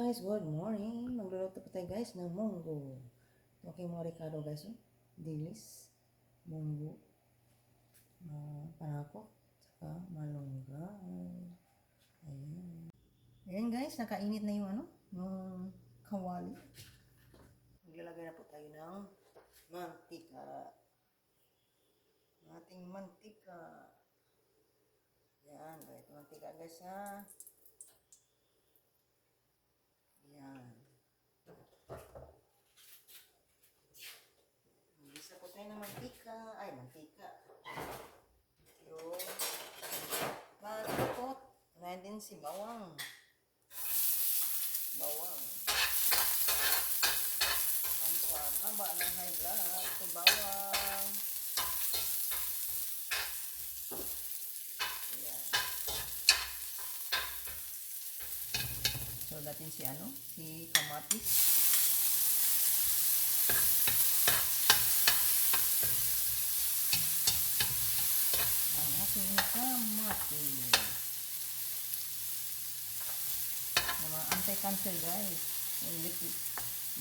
Guys, good morning. Magluluto po tayo guys ng munggo. Okay mga Ricardo guys, oh. Dilis, munggo, panakot, saka malunggay. Ayan. Ayan guys, nakainit na yung yung kawali. Maglalagay na po tayo ng mantika. Ating mantika. Ayan, kahit mantika guys ha. Ayan. Bisa po tayo ng mantika. Ay, mantika. Yung mantikot. Ngayon din si bawang. Bawang. Ang haba ng high blood. Si bawang. Ayan. So, datin si si kamatis. Ang ating kamatis. Yung mga anti-cancer guys. Yung liquid.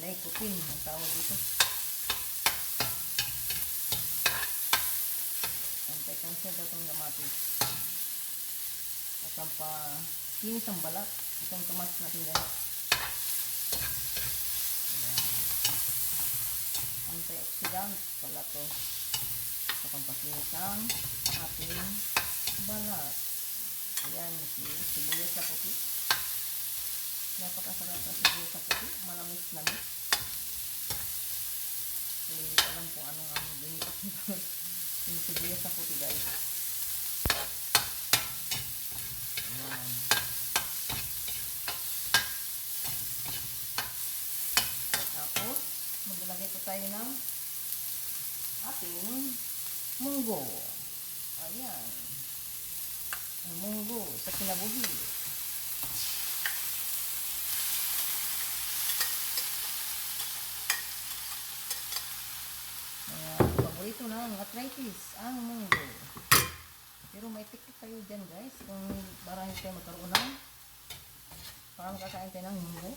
Lycopene ang tawag dito. Anti-cancer daw itong kamatis. At ang kinis ang balat. Itong kamatis natin guys. Ayan. Antioxidant pala to. Sa pampakinis ang ating balat. Ayan, sibuyas na puti. Napakasarap na sibuyas na puti. Malamis-lamis. So, hindi ko alam kung anong binipot nito. Yung sibuyas na puti guys. Ayan. Tapos, maglalagay po tayo ng ating munggo. Ayan. Ang munggo sa kinabuhi. Ayan. Paborito ng arthritis, ang munggo. Pero may tiktik tayo dyan guys. Kung para hindi tayo magkaroon ng para makakain tayo ng munggo.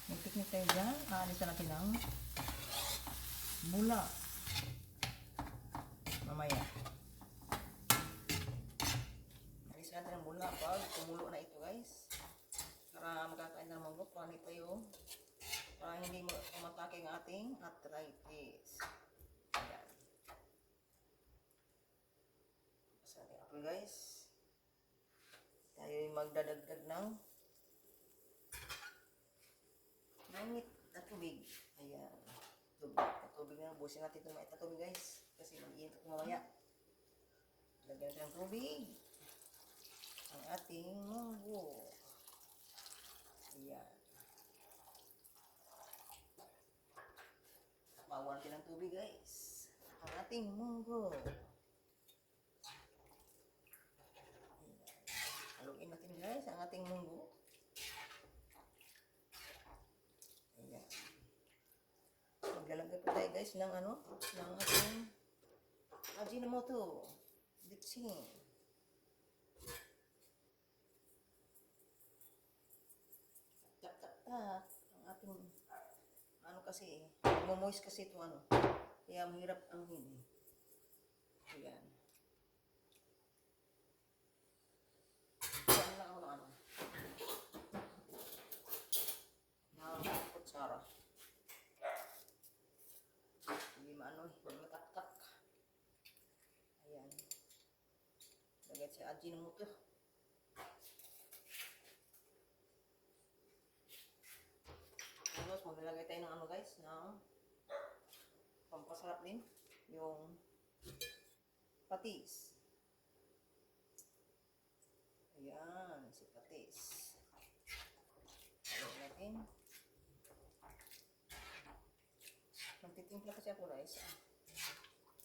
May teknik tayo dyan. Aalisan natin ng bula. Mamaya. Aalisan natin ng bula pag tumulo na ito guys. Para makakain ng munggo. Para hindi umatake ang ating arthritis. Ayan. Sa ating apple guys. Tayo magdadagdag ng mainit na tubig. Ayan. Tubig na. Busin natin itong mainit na tubig guys. Kasi mag-iinit ito mamaya. Lagyan natin ng tubig. Ang ating munggo. Ayan. Bawan natin ng tubig guys. Ang ating munggo. Haluin natin guys ang ating munggo. Ayan. Maglalagay po tayo guys ng ng ating Ajinomoto. Dipsing. Tak. Ang ating kasi moist kasi ito kaya mahirap ang hindi. Ayan. Ayan lang ako ng kutsara. Hindi mataktak. Ayan. Lagay si Ajinomoto. Tapos maglalagay tayo ng guys, ng pampasarap din, yung patis. Ayan, si patis. Haluin natin. Magtitimpla kasi ako guys.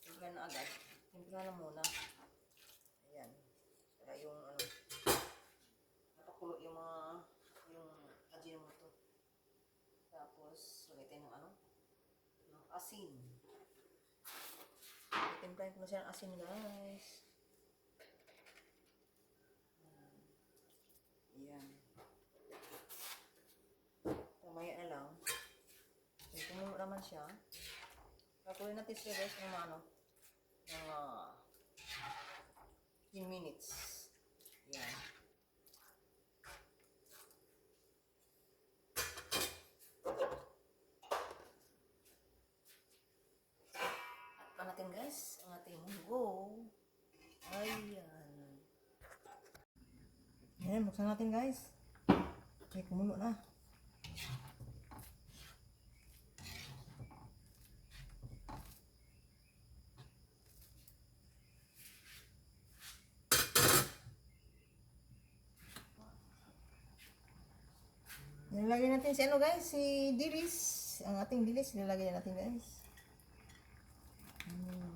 Timpla na agad. Timpla na muna. Ayan. Para yung napakulo yung Ajinomoto. Tapos, lagay tayo ng asin. Timplahin ko na siya ng asin guys. Ayan. naman siya. Pakuloy natin siya guys ng mga 10 minutes. Yan. At pa natin guys, ang ating munggo. Ayan. Ayan, buksan natin guys. Okay, kumulo na. Nilalagay natin si ano guys, si dilis. Ang ating dilis, nilalagay natin guys. Ayan.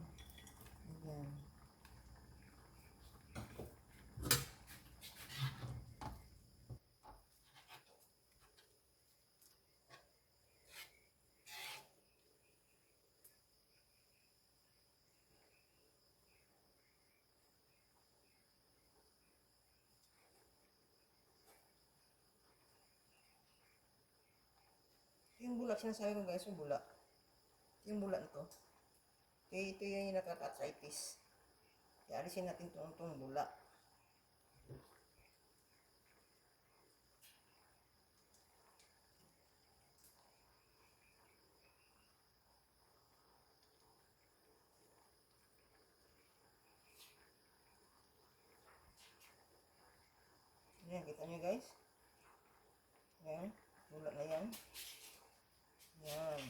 Yung bulak, sinasabi ko guys, yung bulak. Yung bulak na to. Ito yung nakaka-arthritis. Kaya alisin natin itong bulak. Ayan, kita nyo guys. Ayan, bulak na yan. Ayan.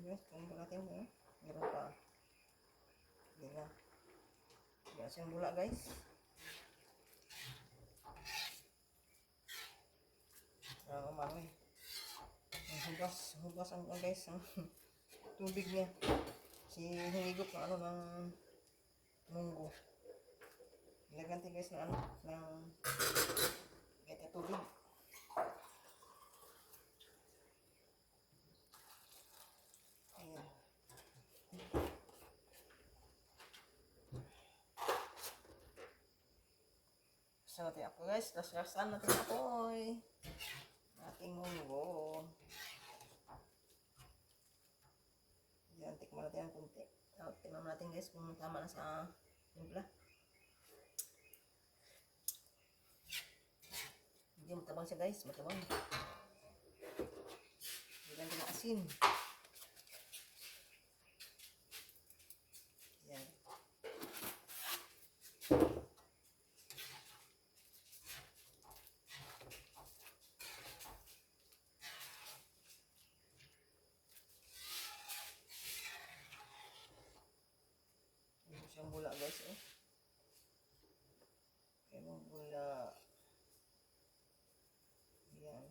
Guys, kunin pa natin eh. Meron pa. Hindi na. Bias yung bulak guys. Umano eh. Hugas ang guys. Ang tubig niya. Si hinigop ng ng munggo. Ilaganti guys ng ng tubig. Ayan. So natin ako guys. Lasasan natin ako eh. Ating munggo. Yan, tikman natin ang kunti. Tikman natin guys kung tama na sa timpla. Hindi matabang siya guys, matabang. Bigyan din ng asin. Yan. Siyang bula guys eh. Kayong bula. Yan.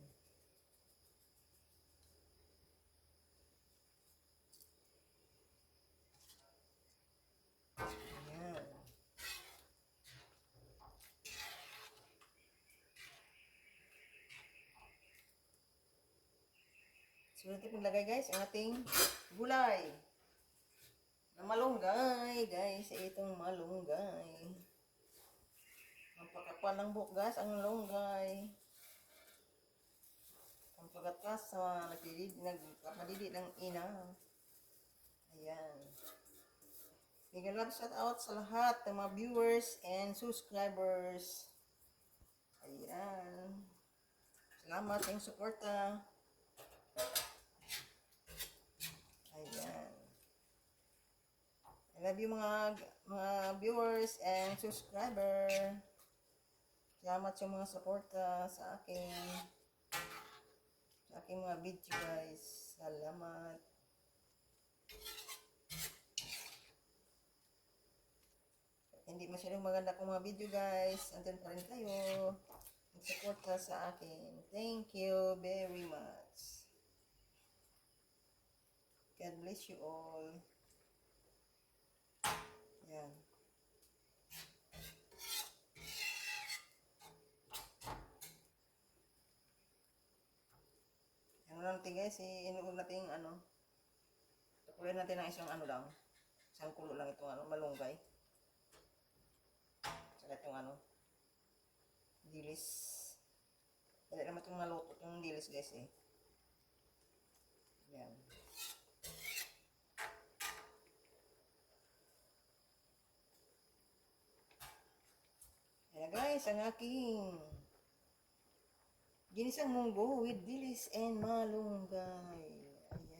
Yan. So natin kung lagay guys ang ating gulay. Na malunggay guys, itong malunggay. Ang pagkapal ng buhok guys, ang malunggay. Ang pagkatasa, nagkapadidi ng ina. Ayan. Bigyan love shout out sa lahat ng mga viewers and subscribers. Ayan. Salamat sa inyong suporta. Ayan. I love you mga viewers and subscriber. Salamat sa mga suporta sa aking mga video guys. Salamat. Hindi masyadong maganda kong mga video guys. Andun pa rin kayo. Mag-suporta sa akin. Thank you very much. God bless you all. Yan. Ano lang natin guys, inuog natin tapulan natin ng isang lang. Isang kulo lang itong ano, malunggay. Saka itong ano, dilis. Dali naman itong maluto itong dilis guys eh. Yan. Ayan guys, ang aking ginisang munggo with dilis and malunggay.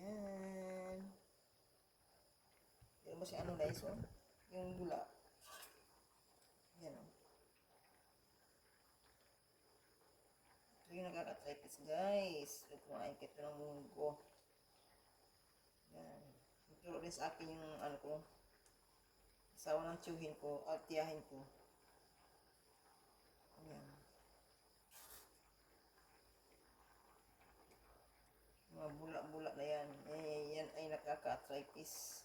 Ayan. Pero mo si ano guys, oh? Yung gula. Ayan oh. Ito yung nakaka-tripis guys. Ito kumain kito ng munggo. Ayan. Ito rin sa akin yung ano ko. Asawa ng tiyuhin ko at tiyahin ko. Ayan. Mga bulak-bulak na yan. Eh, yan ay nakaka-arthritis.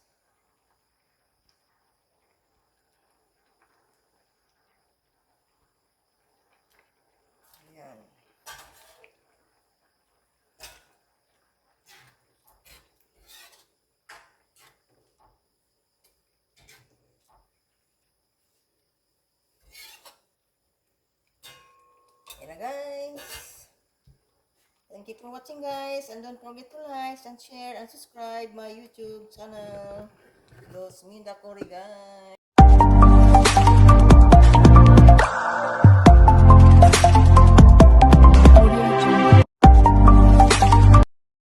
Ayan. Ayan na guys. Thank you for watching guys. And don't forget to like and share and subscribe my YouTube channel. Los Minda Kori guys.